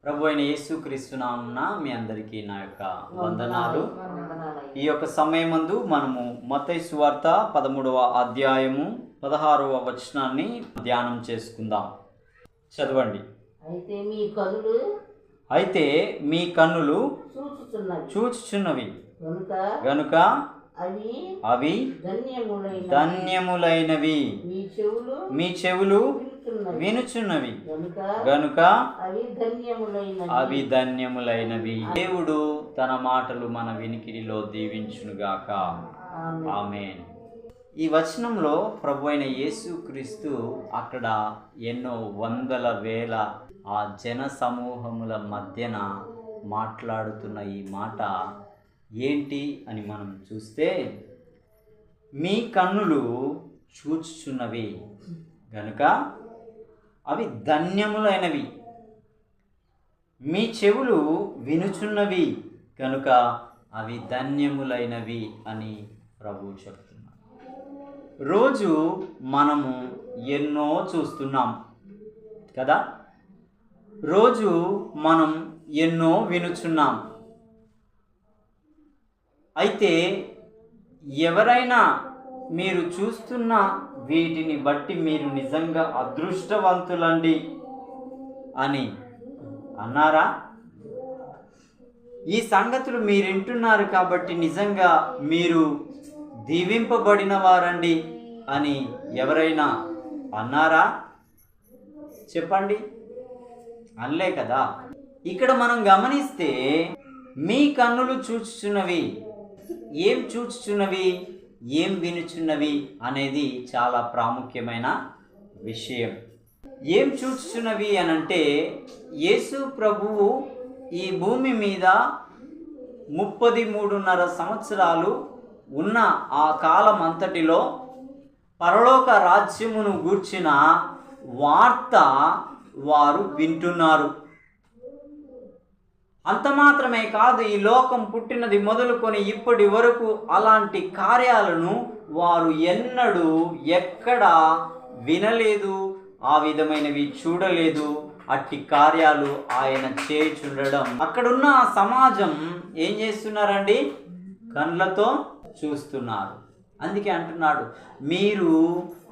ప్రభు అయిన యేసుక్రీస్తు నామమున మీ అందరికీ నా యొక్క వందనాలు. ఈ యొక్క సమయమందు మనము మత్తయి సువార్త 13వ అధ్యాయము 16వ వచనాన్ని ధ్యానం చేసుకుందాం. చదవండి. అయితే మీ కన్నులు చూచుచున్నవి గనుక అవి ధన్యములైనవి, మీ చెవులు వినుచున్నవి గనుక అవి ధన్యములైనవి. దేవుడు తన మాటలు మన వినికిడిలో దీవించునుగాక. ఆమేన్. ఈ వచనంలో ప్రభు అయిన యేసుక్రీస్తు అక్కడ ఎన్నో వందల వేల ఆ జన సమూహముల మధ్యన మాట్లాడుతున్న ఈ మాట ఏంటి అని మనం చూస్తే, మీ కన్నులు చూచుచున్నవి గనుక అవి ధన్యములైనవి, మీ చెవులు వినుచున్నవి కనుక అవి ధన్యములైనవి అని ప్రభువు చెప్తున్నారు. రోజు మనము ఎన్నో చూస్తున్నాం కదా, రోజు మనం ఎన్నో వినుచున్నాం. అయితే ఎవరైనా మీరు చూస్తున్న వీటిని బట్టి మీరు నిజంగా అదృష్టవంతులండి అని అన్నారా? ఈ సంగతులు మీరు వింటున్నారు కాబట్టి నిజంగా మీరు దీవింపబడిన వారండి అని ఎవరైనా అన్నారా? చెప్పండి. అనలే కదా. ఇక్కడ మనం గమనిస్తే మీ కన్నులు చూచుచున్నవి, ఏం చూచుచున్నవి, ఏం వినుచున్నవి అనేది చాలా ప్రాముఖ్యమైన విషయం. ఏం చూచుచున్నవి అనంటే, యేసు ప్రభువు ఈ భూమి మీద 33.5 సంవత్సరాలు ఉన్న ఆ కాలం అంతటిలో పరలోక రాజ్యమును గూర్చిన వార్త వారు వింటున్నారు. అంత మాత్రమే కాదు, ఈ లోకం పుట్టినది మొదలుకొని ఇప్పటి వరకు అలాంటి కార్యాలను వారు ఎన్నడూ ఎక్కడ వినలేదు, ఆ విధమైనవి చూడలేదు. అట్టి కార్యాలు ఆయన చేయుచుండడం అక్కడున్న సమాజం ఏం చేస్తున్నారండి? కళ్ళతో చూస్తున్నారు. అందుకే అంటున్నాడు, మీరు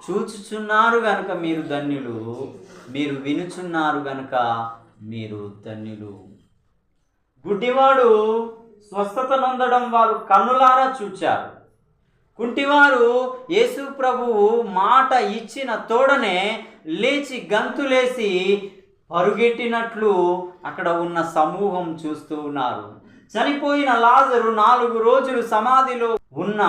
చూచుచున్నారు గనుక మీరు ధన్యులు, మీరు వినుచున్నారు గనుక మీరు ధన్యులు. గుడ్డివాడు స్వస్థత నొందడం వారు కన్నులారా చూచారు. కుంటివారు యేసు ప్రభువు మాట ఇచ్చిన తోడనే లేచి గంతులేసి పరుగెట్టినట్లు అక్కడ ఉన్న సమూహం చూస్తూ ఉన్నారు. చనిపోయిన లాజరు 4 రోజులు సమాధిలో ఉన్న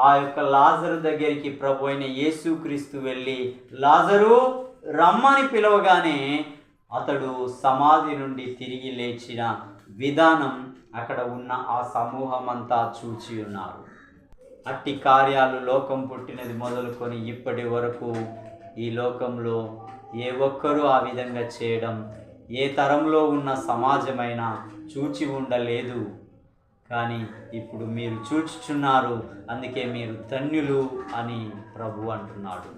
ఆ యొక్క లాజరు దగ్గరికి ప్రభు అయిన యేసుక్రీస్తు వెళ్ళి, లాజరు రమ్మని పిలవగానే అతడు సమాధి నుండి తిరిగి లేచిన విధానం అక్కడ ఉన్న ఆ సమూహం అంతా చూచి ఉన్నారు. అట్టి కార్యాలు లోకం పుట్టినది మొదలుకొని ఇప్పటి వరకు ఈ లోకంలో ఏ ఒక్కరూ ఆ విధంగా చేయడం ఏ తరంలో ఉన్న సమాజమైనా చూచి ఉండలేదు. కానీ ఇప్పుడు మీరు చూచుచున్నారు, అందుకే మీరు ధన్యులు అని ప్రభు అంటున్నాడు.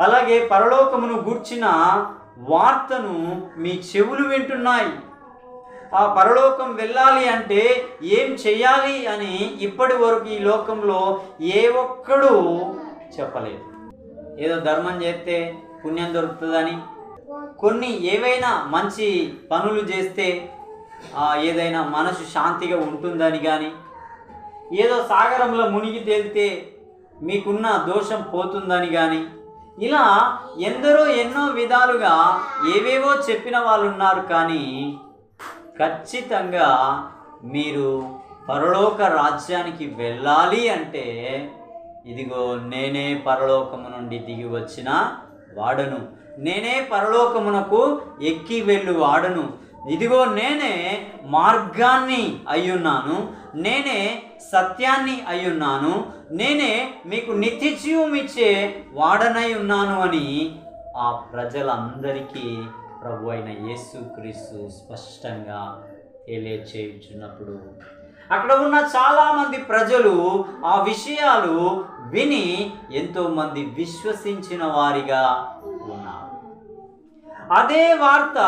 అలాగే పరలోకమును గూర్చిన వార్తను మీ చెవులు వింటున్నాయి. ఆ పరలోకం వెళ్ళాలి అంటే ఏం చెయ్యాలి అని ఇప్పటి వరకు ఈ లోకంలో ఏ ఒక్కడు చెప్పలేదు. ఏదో ధర్మం చేస్తే పుణ్యం దొరుకుతుందని, కొన్ని ఏవైనా మంచి పనులు చేస్తే ఏదైనా మనసు శాంతిగా ఉంటుందని, కానీ ఏదో సాగరంలో మునిగి తేలితే మీకున్న దోషం పోతుందని కానీ, ఇలా ఎందరో ఎన్నో విధాలుగా ఏవేవో చెప్పిన వాళ్ళు ఉన్నారు. కానీ ఖచ్చితంగా మీరు పరలోక రాజ్యానికి వెళ్ళాలి అంటే, ఇదిగో నేనే పరలోకము నుండి దిగి వచ్చిన వాడను, నేనే పరలోకమునకు ఎక్కి వెళ్ళు వాడను, ఇదిగో నేనే మార్గాన్ని అయ్యున్నాను, నేనే సత్యాన్ని అయ్యున్నాను, నేనే మీకు నిత్య జీవం ఇచ్చే వాడనై ఉన్నాను అని ఆ ప్రజలందరికీ ప్రభు అయిన యేసుక్రీస్తు స్పష్టంగా తెలియచేయుచున్నప్పుడు అక్కడ ఉన్న చాలామంది ప్రజలు ఆ విషయాలు విని ఎంతోమంది విశ్వసించిన వారిగా ఉన్నారు. అదే వార్త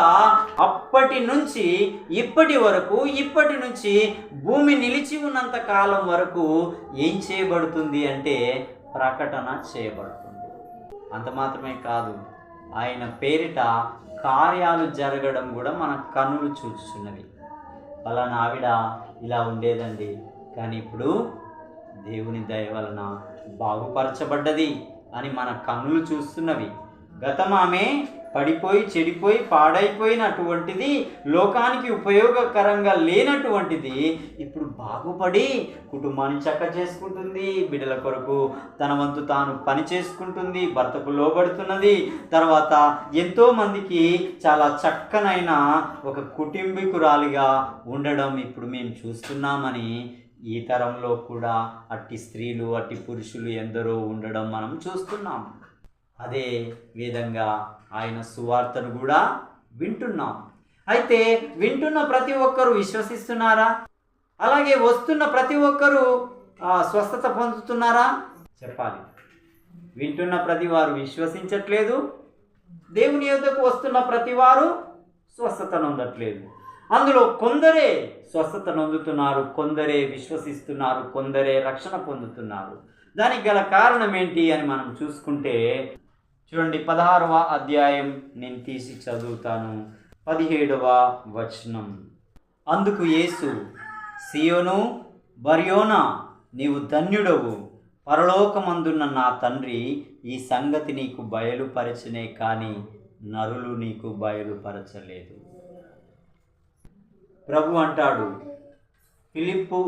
అప్పటి నుంచి ఇప్పటి నుంచి భూమి నిలిచి ఉన్నంత కాలం వరకు ఏం చేయబడుతుంది అంటే ప్రకటన చేయబడుతుంది. అంత మాత్రమే కాదు, ఆయన పేరిట కార్యాలు జరగడం కూడా మన కన్నులు చూస్తున్నవి. పలానా ఆవిడ ఇలా ఉండేదండి, కానీ ఇప్పుడు దేవుని దయ వలన బాగుపరచబడ్డది అని మన కన్నులు చూస్తున్నవి. గతం ఆమె పడిపోయి చెడిపోయి పాడైపోయినటువంటిది, లోకానికి ఉపయోగకరంగా లేనటువంటిది ఇప్పుడు బాగుపడి కుటుంబాన్ని చక్క చేసుకుంటుంది, బిడ్డల కొరకు తన వంతు తాను పని చేసుకుంటుంది, భర్తకు లోబడుతున్నది. తర్వాత ఎంతోమందికి చాలా చక్కనైన ఒక కుటుంబీకురాలిగా ఉండడం ఇప్పుడు మేము చూస్తున్నామని ఈ తరంలో కూడా అట్టి స్త్రీలు అట్టి పురుషులు ఎందరో ఉండడం మనం చూస్తున్నాం. అదే విధంగా ఆయన సువార్తను కూడా వింటున్నాం. అయితే వింటున్న ప్రతి ఒక్కరూ విశ్వసిస్తున్నారా? అలాగే వస్తున్న ప్రతి ఒక్కరూ స్వస్థత పొందుతున్నారా? చెప్పాలి. వింటున్న ప్రతి వారు విశ్వసించట్లేదు, దేవుని యొద్దకు వస్తున్న ప్రతి వారు స్వస్థత నొందట్లేదు. అందులో కొందరే స్వస్థత నొందుతున్నారు, కొందరే విశ్వసిస్తున్నారు, కొందరే రక్షణ పొందుతున్నారు. దానికి గల కారణం ఏంటి అని మనం చూసుకుంటే చూడండి, 16వ అధ్యాయం నేను తీసి చదువుతాను, 17వ వచనం. అందుకు యేసు, సియోను బర్యోనా, నీవు ధన్యుడవు, పరలోకమందున్న నా తండ్రి ఈ సంగతి నీకు బయలుపరచనే కానీ నరులు నీకు బయలుపరచలేదు. ప్రభు అంటాడు, ఫిలిప్పు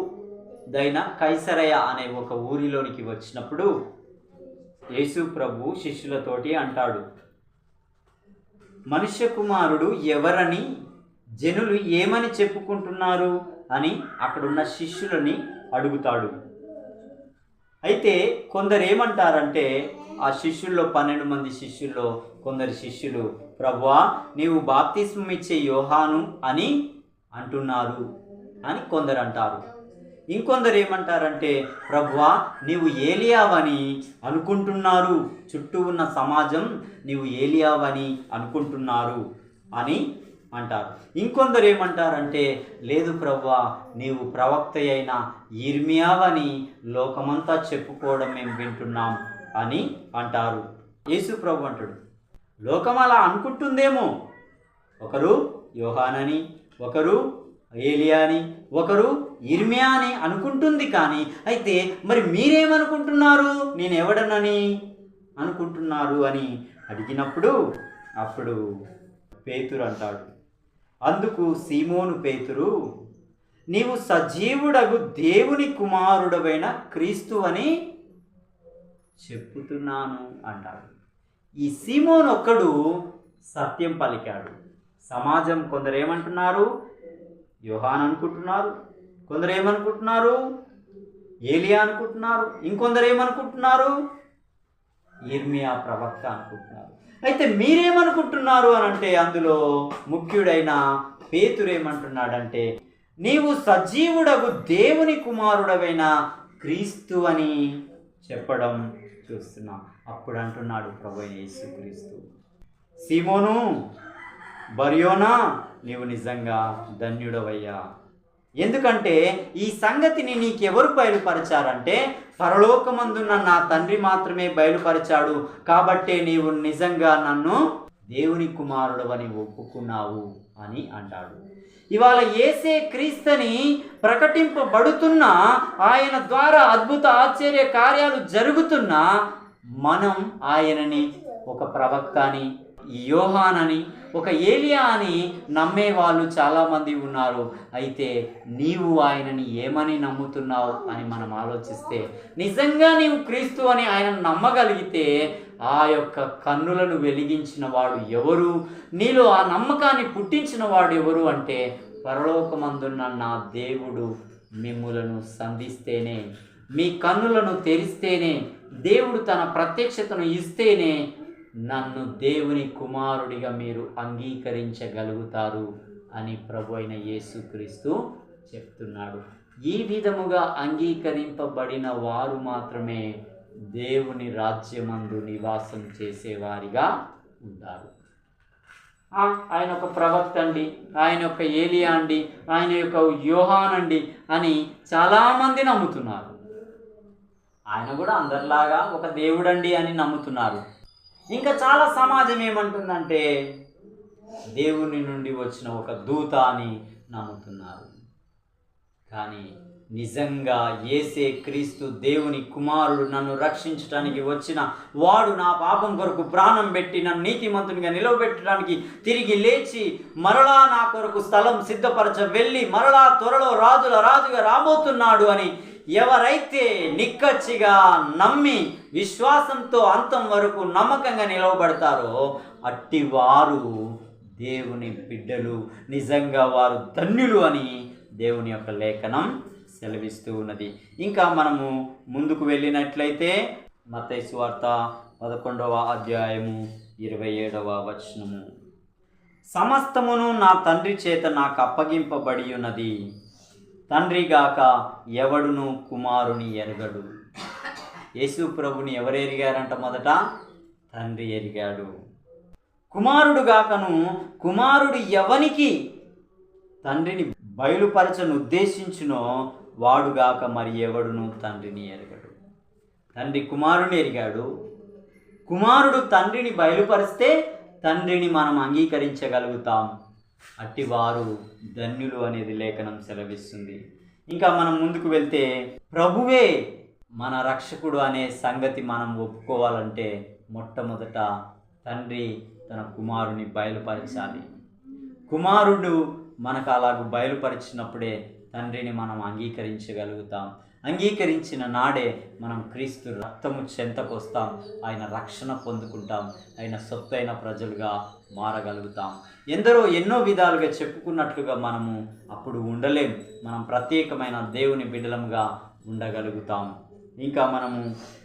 దైన కైసరయ అనే ఒక ఊరిలోనికి వచ్చినప్పుడు యేసు ప్రభు శిష్యులతోటి అంటాడు, మనుష్య కుమారుడు ఎవరని జనులు ఏమని చెప్పుకుంటున్నారు అని అక్కడున్న శిష్యులని అడుగుతాడు. అయితే కొందరు ఏమంటారంటే, ఆ శిష్యుల్లో 12 మంది శిష్యుల్లో కొందరు శిష్యులు, ప్రభువా నీవు బాప్తిస్మం ఇచ్చే యోహాను అని అంటున్నారు అని కొందరు అంటారు. ఇంకొందరు ఏమంటారంటే, ప్రభువా నీవు ఏలియావని అనుకుంటున్నారు, చుట్టూ ఉన్న సమాజం నీవు ఏలియావని అనుకుంటున్నారు అని అంటారు. ఇంకొందరు ఏమంటారంటే, లేదు ప్రభువా నీవు ప్రవక్త అయిన యిర్మియావని లోకమంతా చెప్పుకోవడం మేము వింటున్నాం అని అంటారు. యేసు ప్రభు అంటాడు, లోకం అలా అనుకుంటుందేమో, ఒకరు యోహానని, ఒకరు ఏలియా అని, ఒకరు యిర్మియా అని అనుకుంటుంది. కానీ అయితే మరి మీరేమనుకుంటున్నారు, నేను ఎవడనని అనుకుంటున్నారు అని అడిగినప్పుడు అప్పుడు పేతురు అంటాడు, అందుకు సీమోను పేతురు, నీవు సజీవుడగు దేవుని కుమారుడవైన క్రీస్తు అని చెప్పుతున్నాను అంటాడు. ఈ సీమోను ఒక్కడు సత్యం పలికాడు. సమాజం కొందరు ఏమంటున్నారు, యోహాన్ అనుకుంటున్నారు, కొందరు ఏమనుకుంటున్నారు, ఏలియా అనుకుంటున్నారు, ఇంకొందరు ఏమనుకుంటున్నారు, యిర్మియా ప్రవక్త అనుకుంటున్నారు. అయితే మీరేమనుకుంటున్నారు అని అంటే అందులో ముఖ్యుడైన పేతురు ఏమంటున్నాడంటే, నీవు సజీవుడగు దేవుని కుమారుడవైన క్రీస్తు అని చెప్పడం చూస్తున్నాం. అప్పుడు అంటున్నాడు ప్రభు యేసుక్రీస్తు, సీమోను బర్యోనా నీవు నిజంగా ధన్యుడవయ్యా. ఎందుకంటే ఈ సంగతిని నీకెవరు బయలుపరిచారంటే పరలోకమందున్న నా తండ్రి మాత్రమే బయలుపరిచాడు. కాబట్టే నీవు నిజంగా నన్ను దేవుని కుమారుడవని ఒప్పుకున్నావు అని అంటాడు. ఇవాళ యేసే క్రీస్తుని ప్రకటింపబడుతున్నా, ఆయన ద్వారా అద్భుత ఆశ్చర్య కార్యాలు జరుగుతున్నా మనం ఆయనని ఒక ప్రవక్త అని, యోహానని, ఒక ఏలియా అని నమ్మే వాళ్ళు చాలామంది ఉన్నారు. అయితే నీవు ఆయనని ఏమని నమ్ముతున్నావు అని మనం ఆలోచిస్తే, నిజంగా నీవు క్రీస్తు అని ఆయన నమ్మగలిగితే ఆ యొక్క కన్నులను వెలిగించిన వాడు ఎవరు, నీలో ఆ నమ్మకాన్ని పుట్టించిన వాడు ఎవరు అంటే పరలోకమందున్న నా దేవుడు మిమ్ములను సంధిస్తేనే, మీ కన్నులను తెరిస్తేనే, దేవుడు తన ప్రత్యక్షతను ఇస్తేనే నన్ను దేవుని కుమారుడిగా మీరు అంగీకరించగలుగుతారు అని ప్రభు అయిన యేసుక్రీస్తు చెప్తున్నాడు. ఈ విధముగా అంగీకరింపబడిన వారు మాత్రమే దేవుని రాజ్యమందు నివాసం చేసేవారిగా ఉంటారు. ఆయన ఒక ప్రవక్త అండి, ఆయన యొక్క ఏలియా అండి, ఆయన యొక్క యోహాన్ అండి అని చాలామంది నమ్ముతున్నారు. ఆయన కూడా అందరిలాగా ఒక దేవుడండి అని నమ్ముతున్నారు. ఇంకా చాలా సమాజం ఏమంటుందంటే దేవుని నుండి వచ్చిన ఒక దూత అని నమ్ముతున్నారు. కానీ నిజంగా యేసే క్రీస్తు దేవుని కుమారుడు, నన్ను రక్షించడానికి వచ్చిన వాడు, నా పాపం కొరకు ప్రాణం పెట్టి నన్ను నీతిమంతునిగా నిలవబెట్టడానికి తిరిగి లేచి మరలా నా కొరకు స్థలం సిద్ధపరచ వెళ్ళి మరలా త్వరలో రాజుల రాజుగా రాబోతున్నాడు అని ఎవరైతే నిక్కచ్చిగా నమ్మి విశ్వాసంతో అంతం వరకు నమ్మకంగా నిలవబడతారో అట్టివారు దేవుని బిడ్డలు, నిజంగా వారు ధన్యులు అని దేవుని యొక్క లేఖనం సెలవిస్తూ ఉన్నది. ఇంకా మనము ముందుకు వెళ్ళినట్లయితే మత్తయి సువార్త 11వ అధ్యాయము 27వ వచనము, సమస్తమును నా తండ్రి చేత నాకు అప్పగింపబడి ఉన్నది, తండ్రి గాక ఎవడును కుమారుని ఎరగడు. యేసు ప్రభుని ఎవరు ఎరిగారంట? మొదట తండ్రి ఎరిగాడు. కుమారుడు గాకను కుమారుడు ఎవనికి తండ్రిని బయలుపరచను ఉద్దేశించునో వాడుగాక మరి ఎవడును తండ్రిని ఎరగడు. తండ్రి కుమారుని ఎరిగాడు, కుమారుడు తండ్రిని బయలుపరిస్తే తండ్రిని మనం అంగీకరించగలుగుతాం. అట్టివారు ధన్యులు అనేది లేఖనం సెలవిస్తుంది. ఇంకా మనం ముందుకు వెళ్తే ప్రభువే మన రక్షకుడు అనే సంగతి మనం ఒప్పుకోవాలంటే మొట్టమొదట తండ్రి తన కుమారుని బయలుపరచాలి. కుమారుడు మనకు అలాగ బయలుపరిచినప్పుడే తండ్రిని మనం అంగీకరించగలుగుతాం. అంగీకరించిన నాడే మనం క్రీస్తు రక్తము చెంతకొస్తాం, ఆయన రక్షణ పొందుకుంటాం, ఆయన సొత్తైన ప్రజలుగా మారగలుగుతాం. ఎందరో ఎన్నో విధాలుగా చెప్పుకున్నట్లుగా మనము అప్పుడు ఉండలేం. మనం ప్రత్యేకమైన దేవుని బిడ్డలముగా ఉండగలుగుతాం. ఇంకా మనము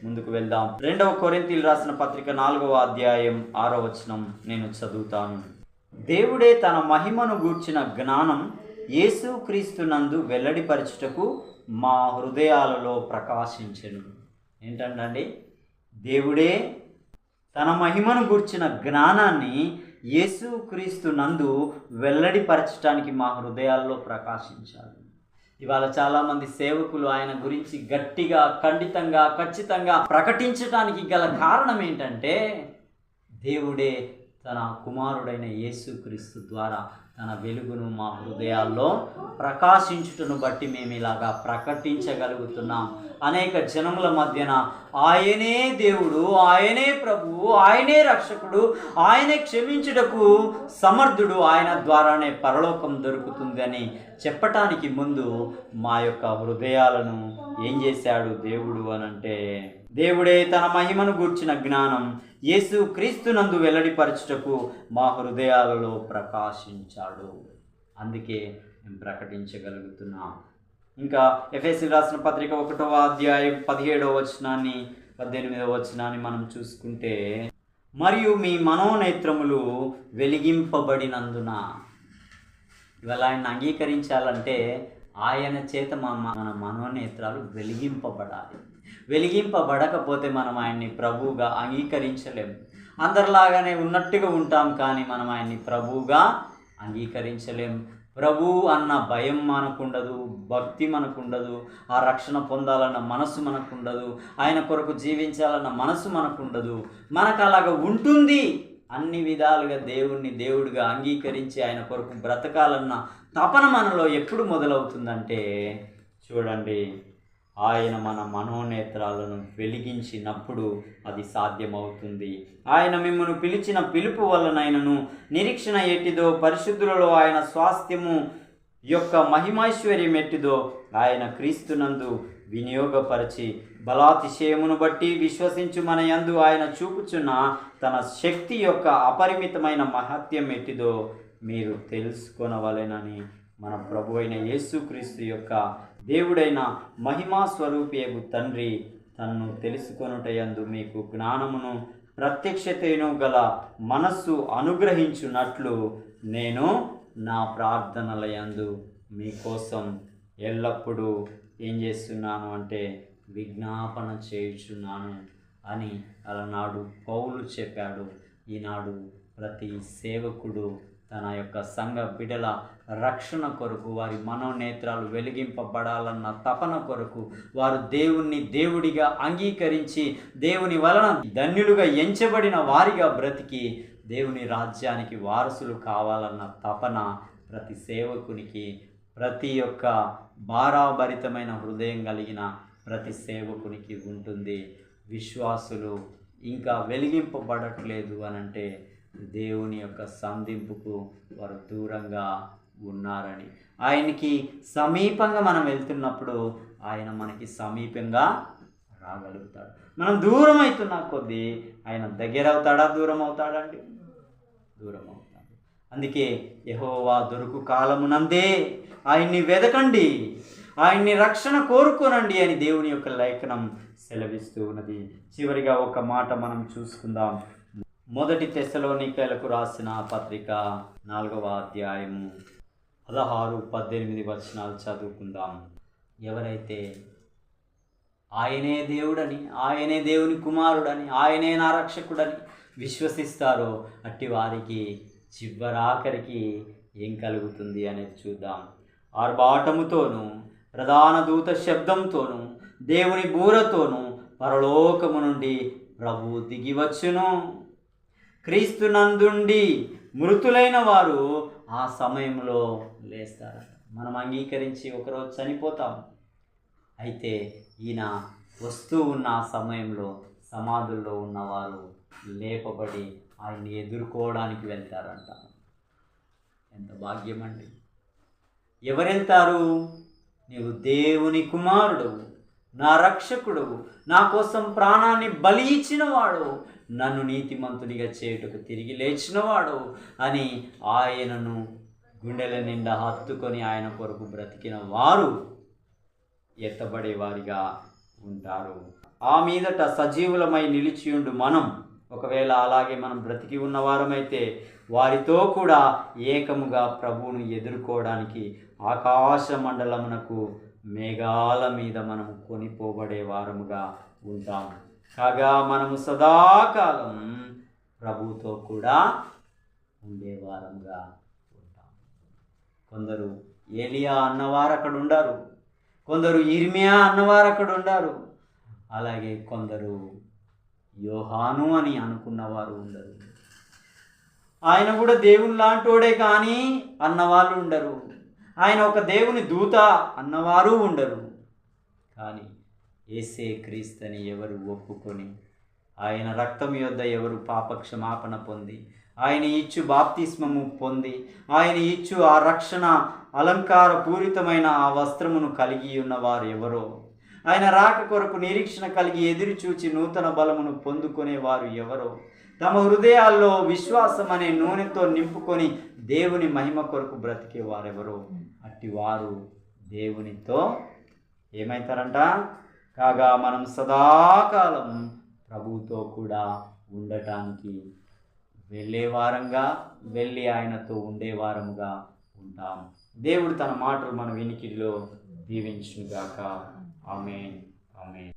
ముందుకు వెళ్దాం. 2వ కొరింథీయులకు రాసిన పత్రిక 4వ అధ్యాయం 6వ వచనం నేను చదువుతాను. దేవుడే తన మహిమను గూర్చిన జ్ఞానం యేసుక్రీస్తునందు వెల్లడిపరచుటకు మా హృదయాలలో ప్రకాశించెను. ఏంటండి? దేవుడే తన మహిమను గూర్చిన జ్ఞానాన్ని యేసుక్రీస్తునందు వెల్లడిపరచడానికి మా హృదయాల్లో ప్రకాశించాలి. ఇవాళ చాలామంది సేవకులు ఆయన గురించి గట్టిగా, ఖండితంగా, ఖచ్చితంగా ప్రకటించడానికి గల కారణం ఏంటంటే దేవుడే తన కుమారుడైన యేసుక్రీస్తు ద్వారా తన వెలుగును మా హృదయాల్లో ప్రకాశించుటను బట్టి మేము ఇలాగా ప్రకటించగలుగుతున్నాం. అనేక జనముల మధ్యన ఆయనే దేవుడు, ఆయనే ప్రభువు, ఆయనే రక్షకుడు, ఆయనే క్షమించుటకు సమర్థుడు, ఆయన ద్వారానే పరలోకం దొరుకుతుందని చెప్పటానికి ముందు మా యొక్క హృదయాలను ఏం చేశాడు దేవుడు అనంటే, దేవుడే తన మహిమను గూర్చిన జ్ఞానం యేసు క్రీస్తునందు వెల్లడిపరచుటకు మా హృదయాలలో ప్రకాశించాడు. అందుకే మేము ప్రకటించగలుగుతున్నాం. ఇంకా ఎఫెసీయులకు రాసిన పత్రిక 1వ అధ్యాయం 17వ వచనాన్ని 18వ వచనాన్ని మనం చూసుకుంటే, మరియు మీ మనోనేత్రములు వెలిగింపబడినందున. ఇవాళ ఆయన అంగీకరించాలంటే ఆయన చేత మన మనోనేత్రాలు వెలిగింపబడాలి. వెలిగింపబడకపోతే మనం ఆయన్ని ప్రభువుగా అంగీకరించలేము. అందరిలాగానే ఉన్నట్టుగా ఉంటాం, కానీ మనం ఆయన్ని ప్రభువుగా అంగీకరించలేం. ప్రభు అన్న భయం మనకుండదు, భక్తి మనకుండదు, ఆ రక్షణ పొందాలన్న మనసు మనకుండదు, ఆయన కొరకు జీవించాలన్న మనసు మనకుండదు. మనకు అలాగ ఉంటుంది. అన్ని విధాలుగా దేవుడిగా అంగీకరించి ఆయన కొరకు బ్రతకాలన్న తపన మనలో ఎప్పుడు మొదలవుతుందంటే, చూడండి, ఆయన మన మనోనేత్రాలను వెలిగించినప్పుడు అది సాధ్యమవుతుంది. ఆయన మిమ్మల్ని పిలిచిన పిలుపు వలనైనను నిరీక్షణ ఎట్టిదో, పరిశుద్ధులలో ఆయన స్వాస్థ్యము యొక్క మహిమైశ్వర్యం ఎట్టిదో ఆయన క్రీస్తునందు వినియోగపరిచి బలాతిశయమును బట్టి విశ్వసించు మన యందు ఆయన చూపుచున్న తన శక్తి యొక్క అపరిమితమైన మహత్యం ఎట్టిదో మీరు తెలుసుకొనవలెనని మన ప్రభు అయిన యేసుక్రీస్తు యొక్క దేవుడైన మహిమా స్వరూపియగు తండ్రి తన్ను తెలుసుకొనుటయందు మీకు జ్ఞానమును ప్రత్యక్షతను గల మనస్సు అనుగ్రహించున్నట్లు నేను నా ప్రార్థనలయందు మీకోసం ఎల్లప్పుడూ ఏం చేస్తున్నాను అంటే విజ్ఞాపన చేయుచున్నాను అని అలనాడు పౌలు చెప్పాడు. ఈనాడు ప్రతి సేవకుడు తన యొక్క సంఘ బిడ్డల రక్షణ కొరకు, వారి మనోనేత్రాలు వెలిగింపబడాలన్న తపన కొరకు, వారు దేవుణ్ణి దేవుడిగా అంగీకరించి దేవుని వలన ధన్యులుగా ఎంచబడిన వారిగా బ్రతికి దేవుని రాజ్యానికి వారసులు కావాలన్న తపన ప్రతి సేవకునికి, ప్రతి ఒక్క భారాభరితమైన హృదయం కలిగిన ప్రతి సేవకునికి ఉంటుంది. విశ్వాసులు ఇంకా వెలిగింపబడట్లేదు అనంటే దేవుని యొక్క సంధింపుకు వారు దూరంగా ఉన్నారని. ఆయనకి సమీపంగా మనం వెళ్తున్నప్పుడు ఆయన మనకి సమీపంగా రాగలుగుతాడు. మనం దూరం అవుతున్న కొద్దీ ఆయన దగ్గర అవుతాడా, దూరం అవుతాడండి? దూరం అవుతాడు. అందుకే యెహోవా దొరుకు కాలమునందే ఆయన్ని వెదకండి, ఆయన్ని రక్షణ కోరుకోనండి అని దేవుని యొక్క లేఖనం సెలవిస్తూ ఉన్నది. చివరిగా ఒక మాట మనం చూసుకుందాం. మొదటి తెస్సలోనికైలకు రాసిన పత్రిక 4వ అధ్యాయము 16-18 వచనాలు చదువుకుందాం. ఎవరైతే ఆయనే దేవుడని, ఆయనే దేవుని కుమారుడని, ఆయనే నా రక్షకుడని విశ్వసిస్తారో అట్టి వారికి చివరాఖరికి ఏం కలుగుతుంది అనేది చూద్దాం. ఆర్భాటముతోనూ ప్రధాన దూత శబ్దంతోనూ దేవుని బూరతోనూ పరలోకము నుండి ప్రభువు దిగివచ్చును. క్రీస్తునందుండి మృతులైన వారు ఆ సమయంలో లేస్తారు. మనం అంగీకరించి ఒకరోజు చనిపోతాం. అయితే ఈయన వస్తూ ఉన్న ఆ సమయంలో సమాధుల్లో ఉన్నవారు లేపబడి ఆయన్ని ఎదుర్కోవడానికి వెళ్తారంట. ఎంత భాగ్యం అండి! ఎవరెళ్తారు? నీవు దేవుని కుమారుడు, నా రక్షకుడు, నా కోసం ప్రాణాన్ని బలి ఇచ్చినవాడు, నన్ను నీతిమంతునిగా చేయుటకు తిరిగి లేచినవాడు అని ఆయనను గుండెల నిండా హత్తుకొని ఆయన కొరకు బ్రతికిన వారు ఎత్తబడేవారిగా ఉంటారు. ఆ మీదట సజీవులమై నిలిచియుండు మనం, ఒకవేళ అలాగే మనం బ్రతికి ఉన్నవారమైతే వారితో కూడా ఏకముగా ప్రభువును ఎదుర్కోవడానికి ఆకాశ మండలమునకు మేఘాల మీద మనము కొనిపోబడే వారముగా ఉంటాం. కాగా మనము సదాకాలం ప్రభువుతో కూడా ఉండేవారముగా ఉంటాం. కొందరు ఏలియా అన్నవారు అక్కడ ఉండారు, కొందరు ఇర్మియా అన్నవారు అక్కడ ఉండారు, అలాగే కొందరు యోహాను అని అనుకున్నవారు ఉండరు. ఆయన కూడా దేవుని లాంటోడే కానీ అన్నవాళ్ళు ఉండరు. ఆయన ఒక దేవుని దూత అన్నవారు ఉండరు. కానీ యేసే క్రీస్తుని ఎవరు ఒప్పుకొని, ఆయన రక్తం యొద్ద ఎవరు పాపక్షమాపణ పొంది, ఆయన ఇచ్చు బాప్తిస్మము పొంది, ఆయన ఇచ్చు ఆ రక్షణ అలంకార పూరితమైన ఆ వస్త్రమును కలిగి ఉన్నవారు ఎవరో, ఆయన రాక కొరకు నిరీక్షణ కలిగి ఎదురు చూచి నూతన బలమును పొందుకునేవారు ఎవరో, తమ హృదయాల్లో విశ్వాసం అనే నూనెతో నింపుకొని దేవుని మహిమ కొరకు బ్రతికే వారెవరో అట్టి వారు దేవునితో ఏమవుతారంట? కాగా మనం సదాకాలం ప్రభువుతో కూడా ఉండటానికి వెళ్ళేవారంగా, వెళ్ళి ఆయనతో ఉండేవారముగా ఉంటాం. దేవుడు తన మాటలు మన వినికిడిలో దీవించుగాక. ఆమేన్. ఆమేన్.